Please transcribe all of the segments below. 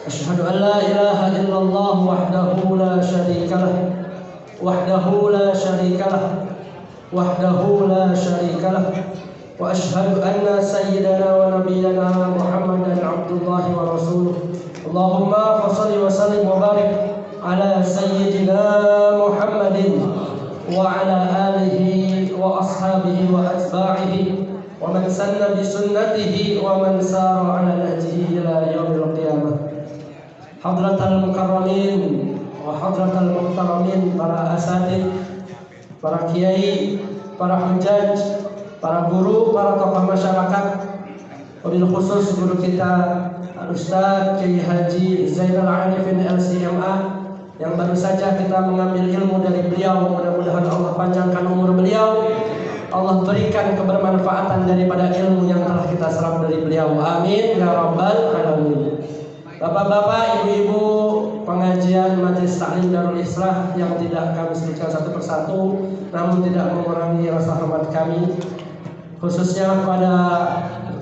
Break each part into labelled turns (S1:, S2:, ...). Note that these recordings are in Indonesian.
S1: أشهد أن لا إله إلا الله وحده لا شريك له وحده لا شريك له وحده لا شريك له وأشهد أن سيدنا ونبينا محمدا عبد الله ورسوله اللهم صل وسلم وبارك على سيدنا محمد وعلى آله وأصحابه وأتباعه ومن سن بسنته ومن سار على نهجه إلى يوم القيامة. Hadratal mukarramin wa hadratal muhtaramin, para asatid, para kiai, para hujaj, para guru, para tokoh masyarakat, wabil khusus guru kita Al-Ustaz Kiai Haji Zainal Arifin LCMA yang baru saja kita mengambil ilmu dari beliau. Mudah-mudahan Allah panjangkan umur beliau, Allah berikan kebermanfaatan daripada ilmu yang telah kita serap dari beliau. Amin ya rabbal alamin. Bapak-bapak, ibu-ibu pengajian Majelis Taklim Darul Islah yang tidak kami sebutkan satu persatu, namun tidak mengurangi rasa hormat kami, khususnya kepada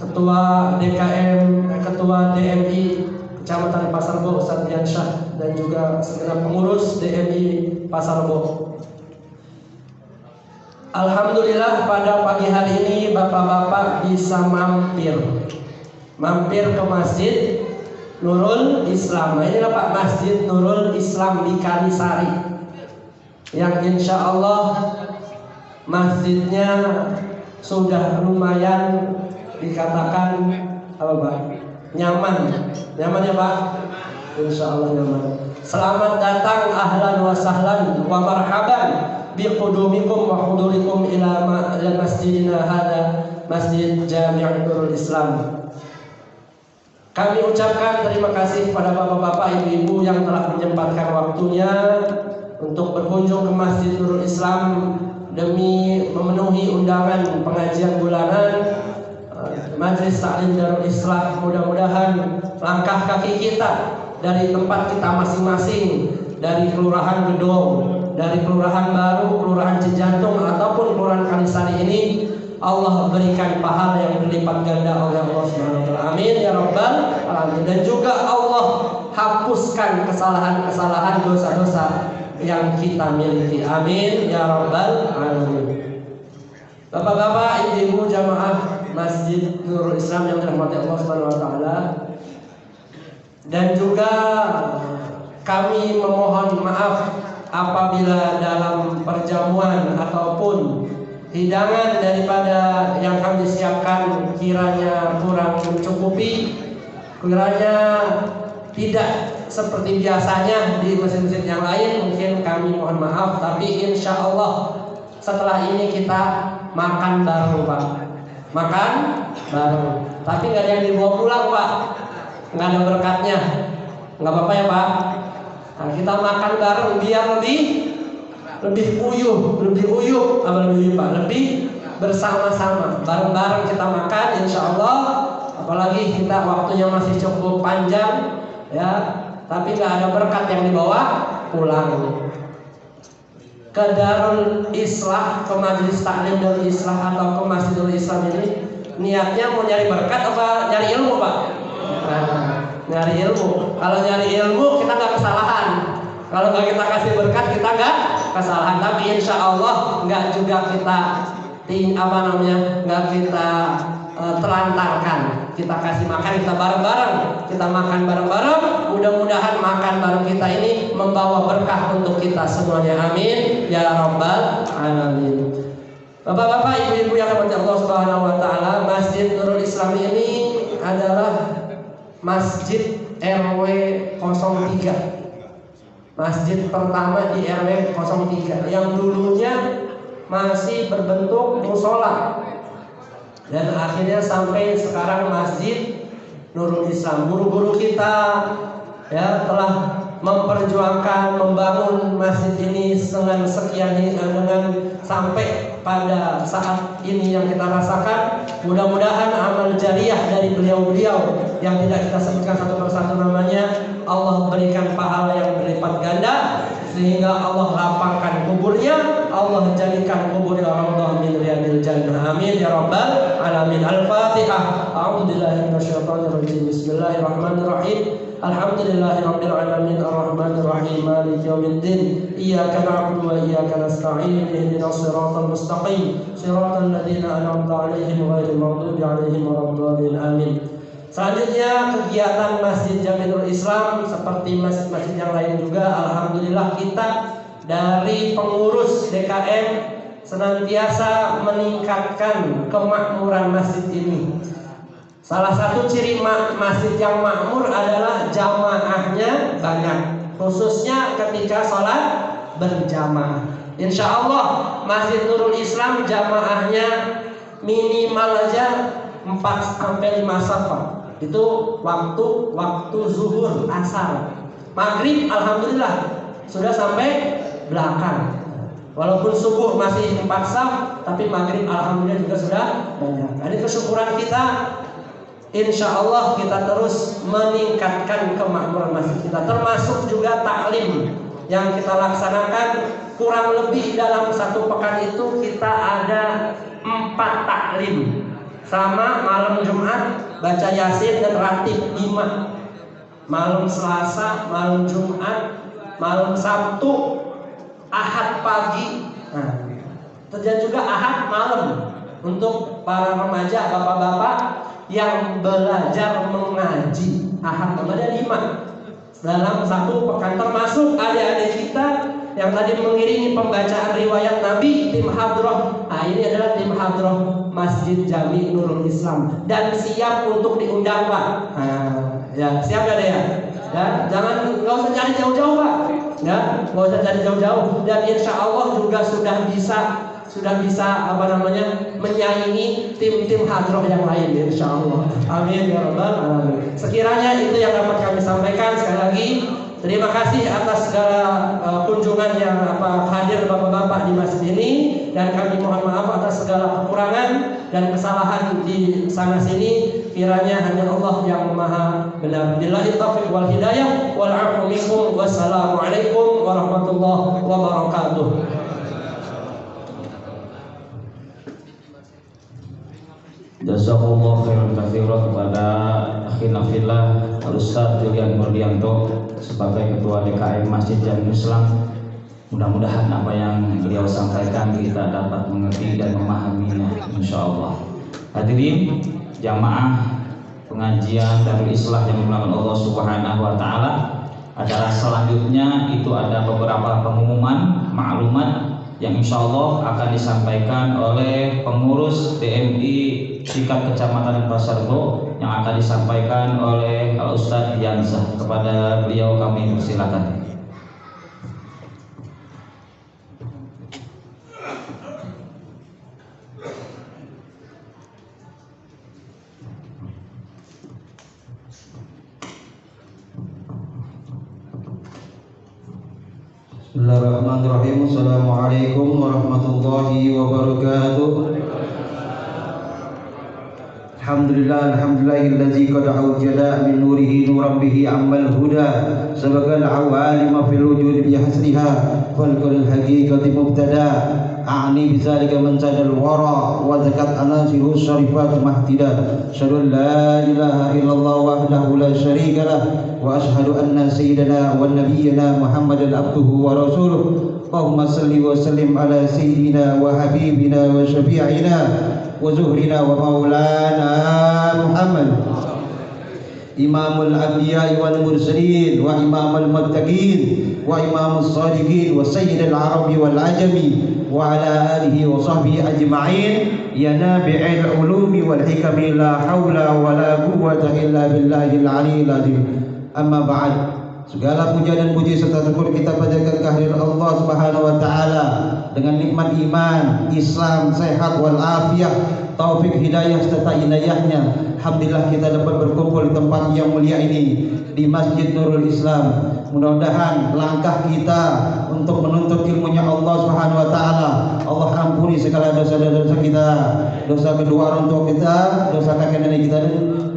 S1: Ketua DKM, Ketua DMI Kecamatan Pasar Bo Ustaz Diansyah, dan juga segenap pengurus DMI Pasar Bo. Alhamdulillah pada pagi hari ini bapak-bapak bisa mampir ke Masjid Nurul Islam. Inilah Pak, Masjid Nurul Islam di Kalisari, yang insya Allah masjidnya sudah lumayan dikatakan apa Pak? Nyaman ya Pak? Insya Allah nyaman. Selamat datang, ahlan wa sahlan wa marhaban biqudumikum wa hudurikum ila masjidina hada, Masjid Jami' Nurul Islam. Kami ucapkan terima kasih kepada bapak-bapak, ibu-ibu yang telah menyempatkan waktunya untuk berkunjung ke Masjid Nurul Islam demi memenuhi undangan pengajian bulanan Majelis Taklim Darul Islah. Mudah-mudahan langkah kaki kita dari tempat kita masing-masing, dari Kelurahan Gedong, dari Kelurahan Baru, Kelurahan Cijantung, ataupun Kelurahan Kalisari ini, Allah berikan pahala yang berlipat ganda oleh Allah SWT. Amin ya rabbal alamin. Dan juga Allah hapuskan kesalahan-kesalahan, dosa-dosa yang kita miliki. Amin ya rabbal alamin. Bapak-bapak, ibu-ibu jamaah Masjid Nurul Islam yang dirahmati Allah SWT, dan juga kami memohon maaf apabila dalam perjamuan ataupun hidangan daripada yang kami siapkan kiranya kurang mencukupi, kiranya tidak seperti biasanya di masjid-masjid yang lain, mungkin kami mohon maaf. Tapi insya Allah setelah ini kita makan bareng Pak, makan bareng. Tapi nggak ada yang dibawa pulang Pak, nggak ada berkatnya, nggak apa-apa ya Pak. Nah, kita makan bareng biar lebih uyuh Pak, lebih bersama-sama, bareng-bareng kita makan insya Allah. Apalagi kita waktunya masih cukup panjang ya, tapi nggak ada berkat yang dibawa pulang. Ke Darul Islah, ke Majelis Taklim Darul Islah atau ke Masjidul Islam ini niatnya mau nyari berkat apa nyari ilmu Pak? Nah, nyari ilmu. Kalau nyari ilmu kita nggak kesalahan. Kalau nggak kita kasih berkat kita nggak kesalahan. Tapi insya Allah nggak juga kita nggak kita telantarkan. Kita kasih makan, kita bareng-bareng, kita makan bareng-bareng. Mudah-mudahan makan bareng kita ini membawa berkah untuk kita semuanya. Amin ya rabbal alamin. Bapak-bapak, ibu-ibu yang dirahmati Allah Subhanahu wa taala, Masjid Nurul Islam ini adalah Masjid RW 03. Masjid pertama di RW 03 yang dulunya masih berbentuk musola, dan akhirnya sampai sekarang Masjid Nurul Islam. Guru-guru kita ya telah memperjuangkan membangun masjid ini dengan sampai pada saat ini yang kita rasakan. Mudah-mudahan amal jariah dari beliau-beliau yang tidak kita sebutkan satu persatu namanya, Allah berikan pahala yang berlipat ganda, sehingga Allah lapangkan kuburnya, Allah jadikan kuburnya raudhah min riyadil jannah. Amin ya rabbal alamin. Al-Fatihah. A'udzubillahi minasyaitonir rajim. Bismillahirrahmanirrahim. Alhamdulillahirabbil alamin arrahmanir rahim maliki yaumiddin iyyaka na'budu wa iyyaka nasta'in ihdinas siratal mustaqim siratal ladzina an'amta 'alaihim ghairil maghdubi 'alaihim waladdallin amin. Selanjutnya kegiatan Masjid Jami Nurul Islam seperti masjid-masjid yang lain juga, alhamdulillah kita dari pengurus DKM senantiasa meningkatkan kemakmuran masjid ini. Salah satu ciri masjid yang makmur adalah jamaahnya banyak, khususnya ketika sholat berjamaah. Insya Allah Masjid Nurul Islam jamaahnya minimal aja 4-5 safar. Itu waktu zuhur, asar, maghrib alhamdulillah sudah sampai belakang. Walaupun subuh masih 4 saf, tapi maghrib alhamdulillah juga sudah banyak. Jadi kesyukuran kita, insya Allah kita terus meningkatkan kemakmuran masjid kita. Termasuk juga taklim yang kita laksanakan, kurang lebih dalam 1 pekan itu kita ada 4 taklim. Sama malam Jumat baca Yasin dan ratib 5. Malam Selasa, malam Jumat, malam Sabtu, Ahad pagi, dan juga Ahad malam untuk para remaja, bapak-bapak yang belajar mengaji. Ahad ada 5 dalam 1 pekan, termasuk adik-adik kita yang tadi mengiringi pembacaan riwayat Nabi, tim hadroh. Nah, ini adalah tim hadroh Masjid Jami Nurul Islam dan siap untuk diundang, Pak. Ya, siap gak ya? Ya, nggak usah cari jauh-jauh, Pak. Ya, nggak usah cari jauh-jauh. Dan insya Allah juga sudah bisa menyaingi tim-tim hadroh yang lain, insya Allah. Amin ya rabbal alamin. Sekiranya itu yang dapat kami sampaikan. Sekali lagi terima kasih atas segala kunjungan yang hadir bapak-bapak di masjid ini, dan kami mohon maaf atas segala kekurangan dan kesalahan di sana sini. Kiranya hanya Allah yang maha benar. Billahi taufiq wal hidayah wal 'afwu minkum. Wassalamualaikum warahmatullahi wabarakatuh.
S2: Jazakallah khairan katsiran kepada akhina fillah Al-Ustaz Julian Murdianto sebagai Ketua DKM Masjid Jami Islam. Mudah-mudahan apa yang beliau sampaikan kita dapat mengerti dan memahaminya, insyaallah. Hadirin jamaah pengajian Darul Islah yang dimuliakan Allah Subhanahu wa taala, acara selanjutnya itu ada beberapa pengumuman maklumat yang insyaallah akan disampaikan oleh pengurus DMI Sikap Kecamatan Pasarbo, yang akan disampaikan oleh Ustadz Yanzah. Kepada beliau kami persilakan.
S3: Bismillahirrahmanirrahim. Assalamualaikum warahmatullahi wabarakatuh. Alhamdulillahillazi qad awjada min nurihi nuran bihi ammal huda sabagal awalima fil wujud bi hasriha fal kulul haqiqati mubtada a'ni bizalika man sadal wara wa zakat anasiru syarifat mahtida syadul la ilaha illallah wahdahu la syarika lah wa ashhadu anna sayyidana wa nabiyyana Muhammadan abduhu wa rasuluh. Allahumma salli wa sallim ala sayyidina wa habibina wa syafi'ina wa zuhrina wa maulana Muhammad, imamul anbiya wal mursalin wa imamul muttaqin wa imamus sadiqin wa sayyidul arabi wal ajami wa ala alihi wa sahbihi ajma'in ya nabi'il ulumi wal hikami la hawla wa la quwwata illa billahil aliyyil azim. Amma ba'd. Segala puja dan puji serta syukur kita panjatkan kehadirat Allah Subhanahu wa taala dengan nikmat iman, Islam, sehat wal afiyah, taufik hidayah serta inayahnya. Alhamdulillah kita dapat berkumpul di tempat yang mulia ini, di Masjid Nurul Islam. Mudah-mudahan langkah kita untuk menuntut ilmunya Allah Subhanahu wa taala, Allah ampuni segala dosa-dosa kita, dosa kedua orang tua kita, dosa kakek nenek kita.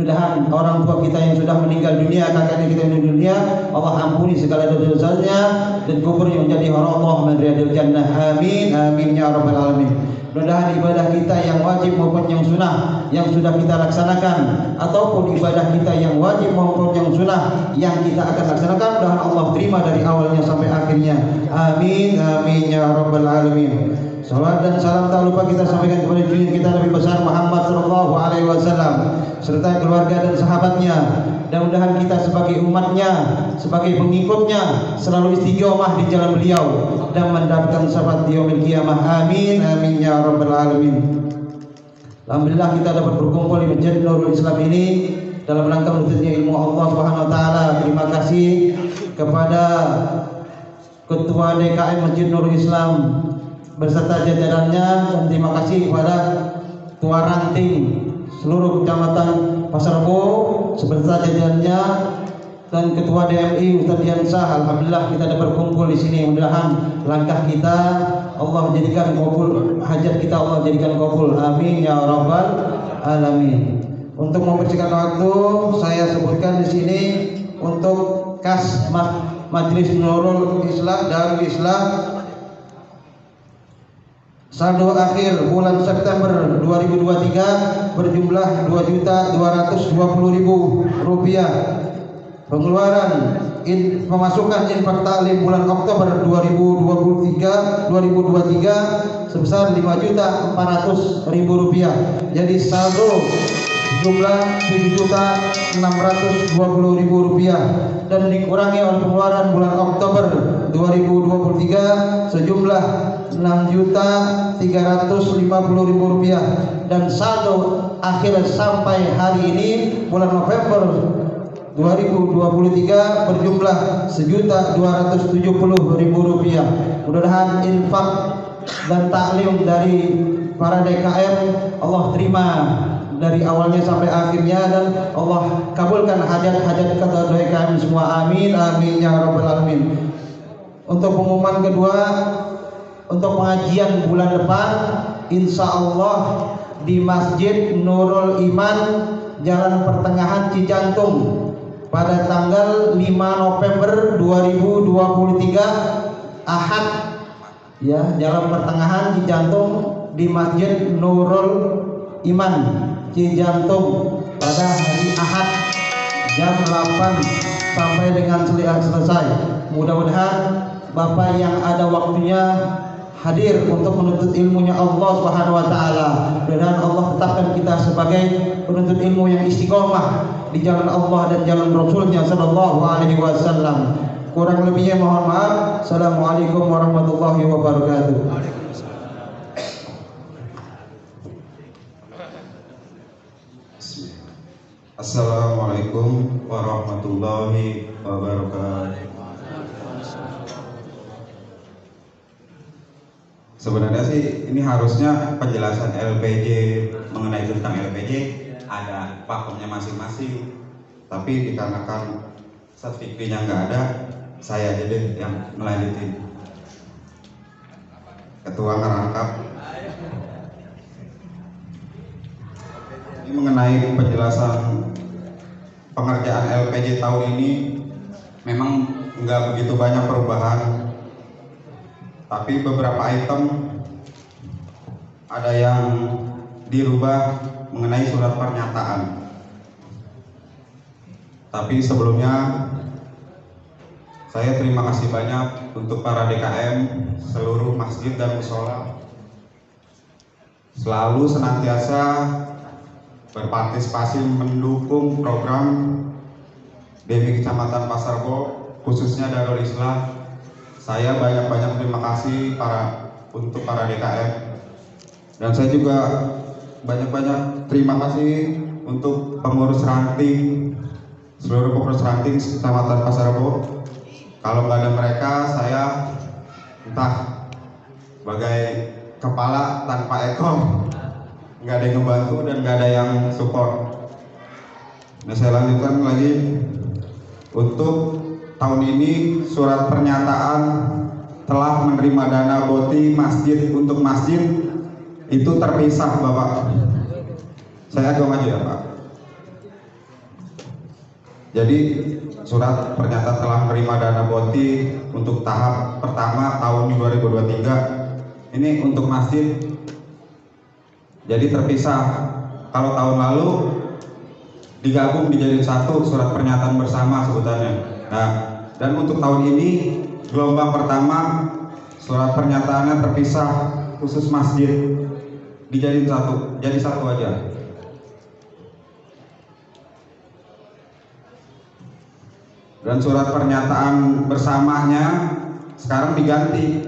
S3: Mudah-mudahan orang tua kita yang sudah meninggal dunia, kakek nenek kita yang di dunia, Allah ampuni segala dosa-dosanya dan kuburnya menjadi Allah min riyadil jannah. Amin amin ya rabbal alamin. Mudah-mudahan ibadah kita yang wajib maupun yang sunnah yang sudah kita laksanakan, ataupun ibadah kita yang wajib maupun yang sunnah yang kita akan laksanakan, mudah-mudahan Allah terima dari awalnya sampai akhirnya. Amin amin ya rabbal alamin. Salawat dan salam tak lupa kita sampaikan kepada junjungan kita Nabi besar Muhammad sallallahu alaihi wasallam serta keluarga dan sahabatnya. Dan mudah-mudahan kita sebagai umatnya, sebagai pengikutnya selalu istiqomah di jalan beliau dan mendapatkan syafaat di yaumil qiyamah. Amin amin ya rabbal alamin. Alhamdulillah kita dapat berkumpul di Masjid Nurul Islam ini dalam rangka menuntutnya ilmu Allah Subhanahu wa taala. Terima kasih kepada Ketua DKM Masjid Nurul Islam beserta jajarannya, dan terima kasih kepada Ketua Ranting seluruh Kecamatan Pasar Rebo beserta jajarannya, dan Ketua DMI Ustaz Diansah. Alhamdulillah kita dapat berkumpul di sini. Mudah-mudahan langkah kita Allah jadikan kabul, hajat kita Allah jadikan kabul. Amin ya rabbal alamin. Untuk mempersingkat waktu, saya sebutkan di sini untuk kas Majelis Nurul Islam Darul Islam saldo akhir bulan September 2023 berjumlah Rp2.220.000. Pengeluaran pemasukan infak taklim bulan Oktober 2023 sebesar Rp5.400.000. Jadi saldo jumlah Rp7.620.000 dan dikurangi oleh pengeluaran bulan Oktober 2023 sejumlah Rp6.350.000 dan saldo akhir sampai hari ini bulan November 2023 berjumlah Rp1.270.000. Mudah-mudahan infak dan taklim dari para DKM Allah terima dari awalnya sampai akhirnya, dan Allah kabulkan hajat-hajat kata DKM semua. Amin amin ya rabbal alamin. Untuk pengumuman kedua, untuk pengajian bulan depan insya Allah di Masjid Nurul Iman Jalan Pertengahan Cijantung pada tanggal 5 November 2023 Ahad ya, Jalan Pertengahan Cijantung di Masjid Nurul Iman Cijantung pada hari Ahad jam 8 sampai dengan selesai. Mudah-mudahan Bapak yang ada waktunya hadir untuk menuntut ilmunya Allah Subhanahu wa taala. Mudah-mudahan Allah tetapkan kita sebagai penuntut ilmu yang istiqomah di jalan Allah dan jalan Rasulnya sallallahu alaihi wasallam. Kurang lebihnya mohon maaf. Assalamualaikum warahmatullahi wabarakatuh.
S4: Assalamualaikum warahmatullahi wabarakatuh. Sebenarnya sih ini harusnya penjelasan LPJ mengenai tentang LPJ ada pakemnya masing-masing, tapi dikarenakan sertifikatnya nggak ada, saya aja deh yang melanjutin. Ketua ngerangkap. Ini mengenai penjelasan pengerjaan LPJ tahun ini memang nggak begitu banyak perubahan. Tapi beberapa item ada yang dirubah mengenai surat pernyataan. Tapi sebelumnya saya terima kasih banyak untuk para DKM seluruh masjid dan mushola selalu senantiasa berpartisipasi mendukung program BEMI Kecamatan Pasar Rebo, khususnya Darul Islam. Saya banyak-banyak terima kasih untuk para DKM, dan saya juga banyak-banyak terima kasih untuk pengurus ranting, seluruh pengurus ranting Kecamatan Pasar Rebo. Kalau nggak ada mereka, saya entah bagai kepala tanpa ekor, nggak ada yang ngebantu dan nggak ada yang support. Nah, saya lanjutkan lagi. Untuk tahun ini surat pernyataan telah menerima dana BOTI masjid untuk masjid itu terpisah, Bapak. Saya agak maju ya, Pak. Jadi surat pernyataan telah menerima dana BOTI untuk tahap pertama tahun 2023 ini untuk masjid jadi terpisah. Kalau tahun lalu digabung dijadiin satu, surat pernyataan bersama sebutannya. Nah, dan untuk tahun ini gelombang pertama surat pernyataannya terpisah khusus masjid, dijadiin satu, jadi satu aja. Dan surat pernyataan bersamanya sekarang diganti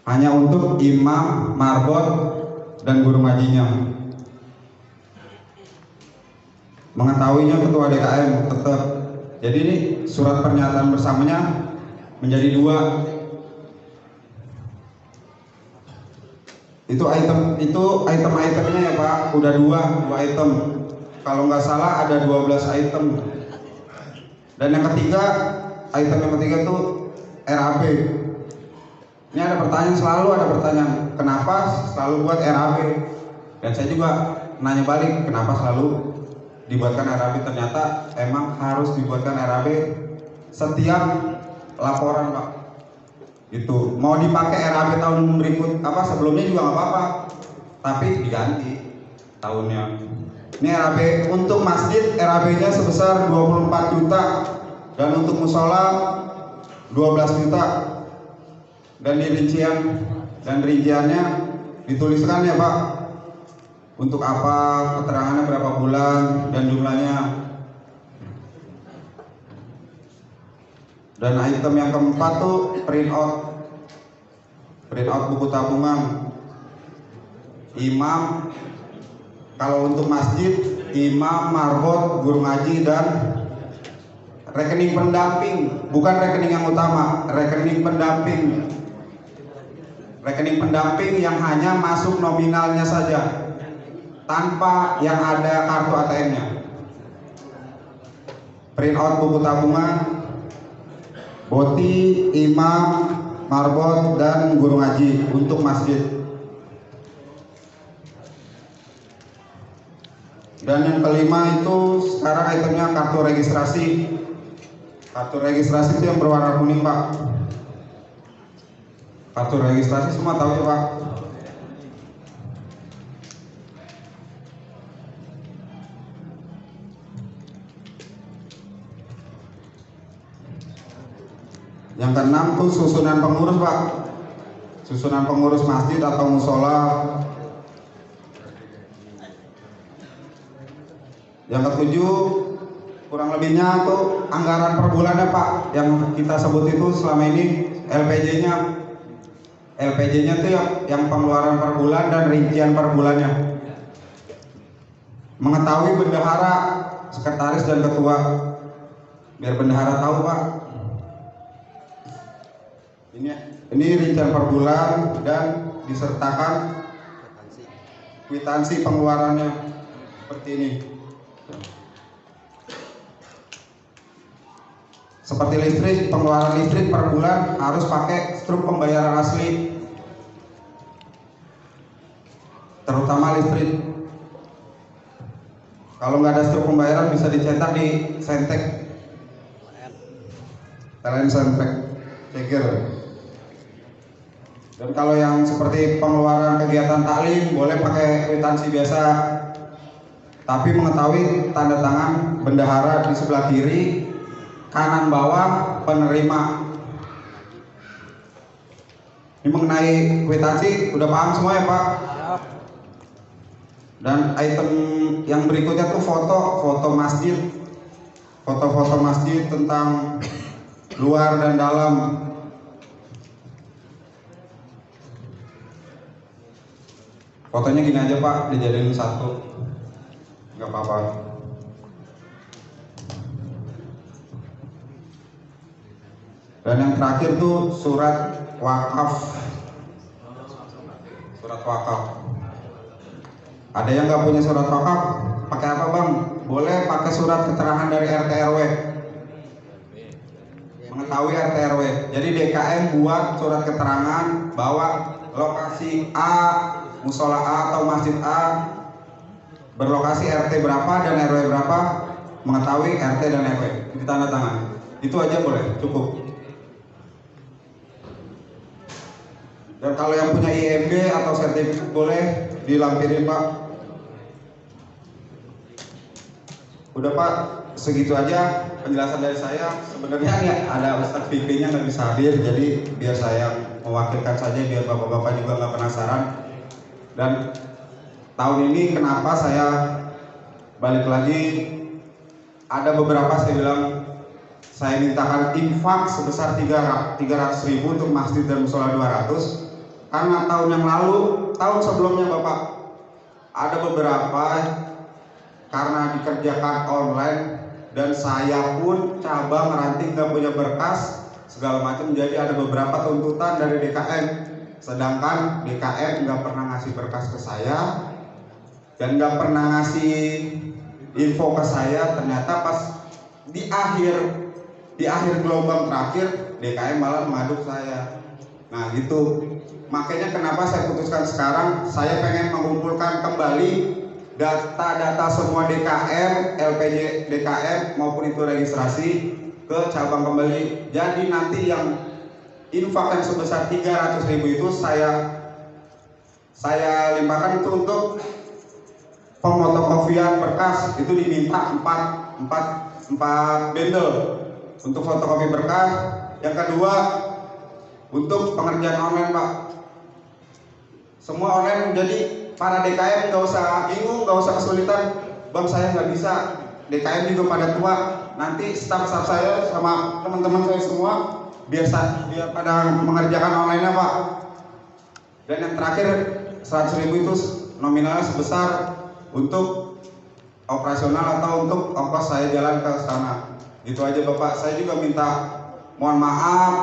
S4: hanya untuk imam, marbot, dan guru ngajinya. Mengetahuinya ketua DKM tetap. Jadi ini surat pernyataan bersamanya menjadi 2. Itu item-itemnya ya Pak, udah 2 item. Kalau nggak salah ada 12 item. Dan yang ketiga, item yang ketiga itu RAB. Ini ada pertanyaan, selalu ada pertanyaan, kenapa selalu buat RAB? Dan saya juga nanya balik, kenapa selalu dibuatkan RAB? Ternyata emang harus dibuatkan RAB setiap laporan Pak. Itu mau dipakai RAB tahun berikut sebelumnya juga nggak apa-apa, tapi diganti tahunnya. Ini RAB untuk masjid, RAB-nya sebesar 24 juta, dan untuk musola 12 juta. Dan rinciannya dituliskan ya Pak, untuk apa, keterangannya berapa bulan, dan jumlahnya. Dan item yang keempat tuh print out buku tabungan imam. Kalau untuk masjid, imam, marbot, guru ngaji, dan rekening pendamping, bukan rekening yang utama, rekening pendamping. Rekening pendamping yang hanya masuk nominalnya saja, tanpa yang ada kartu ATM-nya. Print out buku tabungan, boti, imam, marbot, dan guru ngaji untuk masjid. Dan yang kelima itu sekarang itemnya kartu registrasi. Kartu registrasi itu yang berwarna kuning Pak. Kartu registrasi semua tahu ya Pak. Yang keenam tuh susunan pengurus Pak. Susunan pengurus masjid atau musola. Yang ketujuh, kurang lebihnya tuh anggaran per bulannya Pak, yang kita sebut itu selama ini LPJ-nya. LPJ-nya tuh yang pengeluaran per bulan dan rincian per bulannya. Mengetahui bendahara, sekretaris, dan ketua, biar bendahara tahu Pak. Ini rincian per bulan dan disertakan kwitansi pengeluarannya seperti ini. Seperti listrik, pengeluaran listrik per bulan harus pakai struk pembayaran asli, terutama listrik. Kalau nggak ada struk pembayaran bisa dicetak di Sentek, PLN Sentek, ceker. Dan kalau yang seperti pengeluaran kegiatan taklim boleh pakai kwitansi biasa, tapi mengetahui tanda tangan bendahara di sebelah kiri, kanan bawah penerima. Ini mengenai kwitansi udah paham semua ya Pak? Dan item yang berikutnya tuh foto masjid, foto-foto masjid tentang luar dan dalam. Fotonya gini aja Pak, dijadiin satu, nggak apa-apa. Dan yang terakhir tuh surat wakaf. Surat wakaf. Ada yang nggak punya surat wakaf, pakai apa Bang? Boleh pakai surat keterangan dari RT RW. Mengetahui RT RW. Jadi DKM buat surat keterangan bahwa lokasi A, musola A atau masjid A berlokasi RT berapa dan RW berapa, mengetahui RT dan RW, ditanda tangan. Itu aja boleh, cukup. Dan kalau yang punya IMB atau sertifikat boleh dilampirin Pak. Udah Pak, segitu aja penjelasan dari saya. Sebenarnya ya ada Ustadz Fikri-nya nggak bisa hadir, jadi biar saya mewakilkan saja biar bapak-bapak juga nggak penasaran. Dan tahun ini kenapa saya balik lagi, ada beberapa saya bilang saya mintakan infak sebesar 300.000 untuk masjid dan musola 200, karena tahun yang lalu, tahun sebelumnya Bapak, ada beberapa karena dikerjakan online dan saya pun cabang ranting nggak punya berkas segala macam, jadi ada beberapa tuntutan dari DKM, sedangkan DKM nggak pernah ngasih berkas ke saya dan nggak pernah ngasih info ke saya. Ternyata pas di akhir gelombang terakhir DKM malah mengaduk saya. Nah gitu, makanya kenapa saya putuskan sekarang saya pengen mengumpulkan kembali data-data semua DKM, LPJ DKM maupun itu registrasi ke cabang kembali. Jadi nanti yang infak yang sebesar 300.000 itu saya limpahkan itu untuk pemotokopian berkas, itu diminta 4 bundle untuk fotokopi berkas. Yang kedua untuk pengerjaan online Pak, semua online, jadi para DKM nggak usah bingung, nggak usah kesulitan, Bang saya nggak bisa, DKM juga pada tua, nanti staf-staf saya sama teman-teman saya semua biar pada mengerjakan online-nya Pak. Dan yang terakhir 100.000 itu nominalnya sebesar untuk operasional atau untuk ongkos saya jalan ke sana. Gitu aja Bapak. Saya juga minta mohon maaf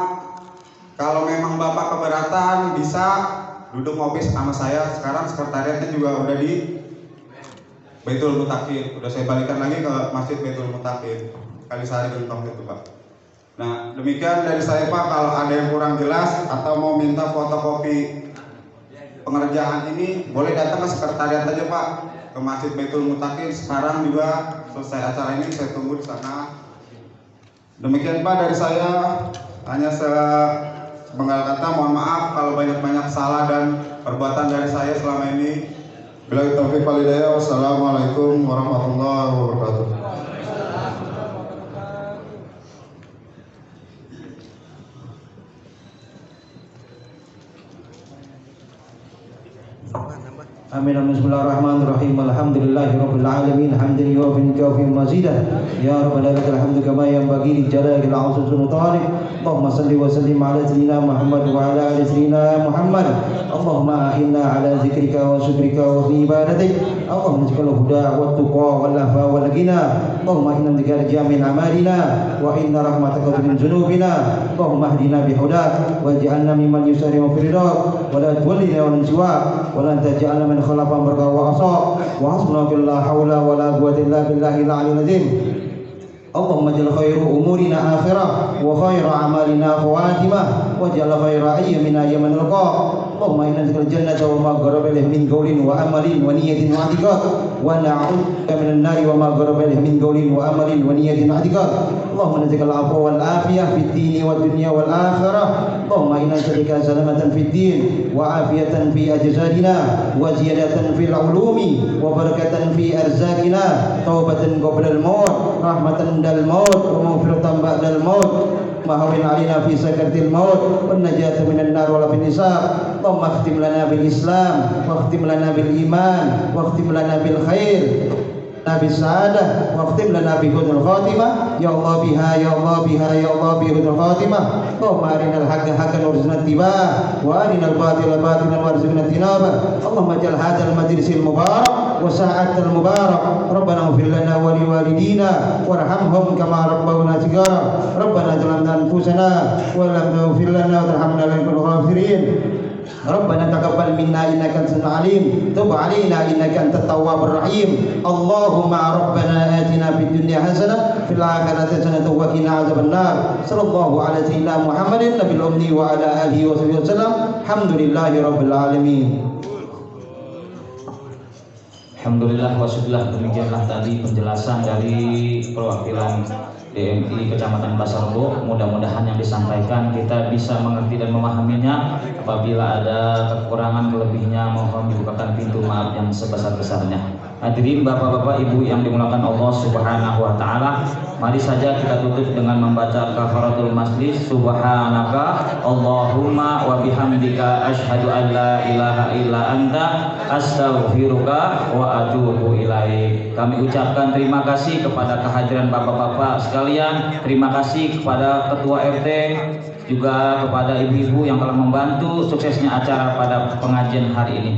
S4: kalau memang Bapak keberatan, bisa duduk ngopi sama saya. Sekarang sekretariatnya juga udah di Baitul Mutakin, udah saya balikan lagi ke Masjid Baitul Mutakin Kalisari Gentong itu Pak. Nah demikian dari saya Pak. Kalau ada yang kurang jelas atau mau minta fotokopi pengerjaan ini, boleh datang ke sekretariat aja Pak, ke Masjid Baitul Mutakin. Sekarang juga selesai acara ini saya tunggu di sana. Demikian Pak dari saya, hanya sepenggal kata, mohon maaf kalau banyak-banyak salah dan perbuatan dari saya selama ini. Billahi taufiq wal hidayah. Wassalamualaikum warahmatullahi wabarakatuh.
S3: Amin. Bismillahirrahmanirrahim. Alhamdulillahirabbil alamin. Hamdan yuwaffi ni'amahu mazidah. Ya rabbana lakal hamdu kama yanbaghi li jalalil 'azzi sultanik. Allahumma shalli wa sallim ala sayyidina Muhammad wa ala ali sayyidina Muhammad. Allahumma inna ala zikrika wa syukrika wa husni ibadatik. Allahumma ij'al huda wa tuqa wal afa wal ghina. Allahumma inna bika jamin amalina wa inna rahmataka min dzunubina. Allahumma hdina bihudak waj'alna mimman yusari'u fil ridha wa la tuwallina wa siwak wa la taj'alna min khalafa barka wa asa wa hasbuna billah haula wa la quwwata illa billahil aliyyil azim. Allahumma jal khairu umurina akhirah wa khairu amalina khawatimah wa jal khairu ayyamina yawman liqa. Allahumma inna nas'aluka al-jannata wa ma qaraba ilayhi min qawlin wa amalin wa niyyatin wa i'tiqad wa na'udzuka minan nari wa ma qaraba ilayhi min qawlin wa amalin wa niyyatin wa i'tiqad. Allahumma nas'aluka al-'afwa wal 'afiyah fid dini wad dunya wal akhirah. Allahumma inna nas'aluka salamatan fid din wa 'afiyatan fi ajsadina wa ziyadatan fil 'ulumi wa barakatan fi arzaqina, taubatan qabla al-maut, rahmatan dal maut wa maghfiratan ba'dal maut, mahawin alina fi sakaratil maut wan najata minan nar wal hisab. Allahumma khtim lana bil Islam wa khtim lana bil iman wa khtim lana bil khair nabi sa'adah wa khtim lana bi husnul khatimah. Ya Allah biha ya Allah biha ya Allah bi husnul khatimah. Allahumma arinal haqqa haqqan warzuqna ittiba'ah wa arinal batila batilan warzuqna ijtinabah. Allahumma ja'al hadzal majlisil mubarak wa sa'atal mubarak. Rabbana ighfir lana wa liwalidina warhamhum kama rabbawna shighara. Rabbana zalamna anfusana wa lam taghfir lana wa tarhamna lanakunanna khasirin. Rabbana taqabbal minna innaka antas alim, tub 'alaina innaka antat tawwabur rahim. Allahumma rabbana atina fid dunya hasanah fil akhirati hasanah wa qina adzabannar. Sallallahu ala sayyidina Muhammadin nabiyil ummi wa ala alihi wa sahbihi wasallam. Alhamdulillahi rabbil alamin.
S2: Alhamdulillah wa syukurlah. Demikianlah tadi penjelasan dari perwakilan DMI Kecamatan Pasarbo. Mudah-mudahan yang disampaikan kita bisa mengerti dan memahaminya. Apabila ada kekurangan kelebihnya mohon dibukakan pintu maaf yang sebesar-besarnya. Hadirin bapak-bapak ibu yang dimuliakan Allah Subhanahu wa taala, mari saja kita tutup dengan membaca kafaratul majlis. Subhanaka Allahumma wa bihamdika asyhadu an la ilaha illa anta astaghfiruka wa atubu ilaik. Kami ucapkan terima kasih kepada kehadiran bapak-bapak sekalian, terima kasih kepada ketua RT, juga kepada ibu-ibu yang telah membantu suksesnya acara pada pengajian hari ini.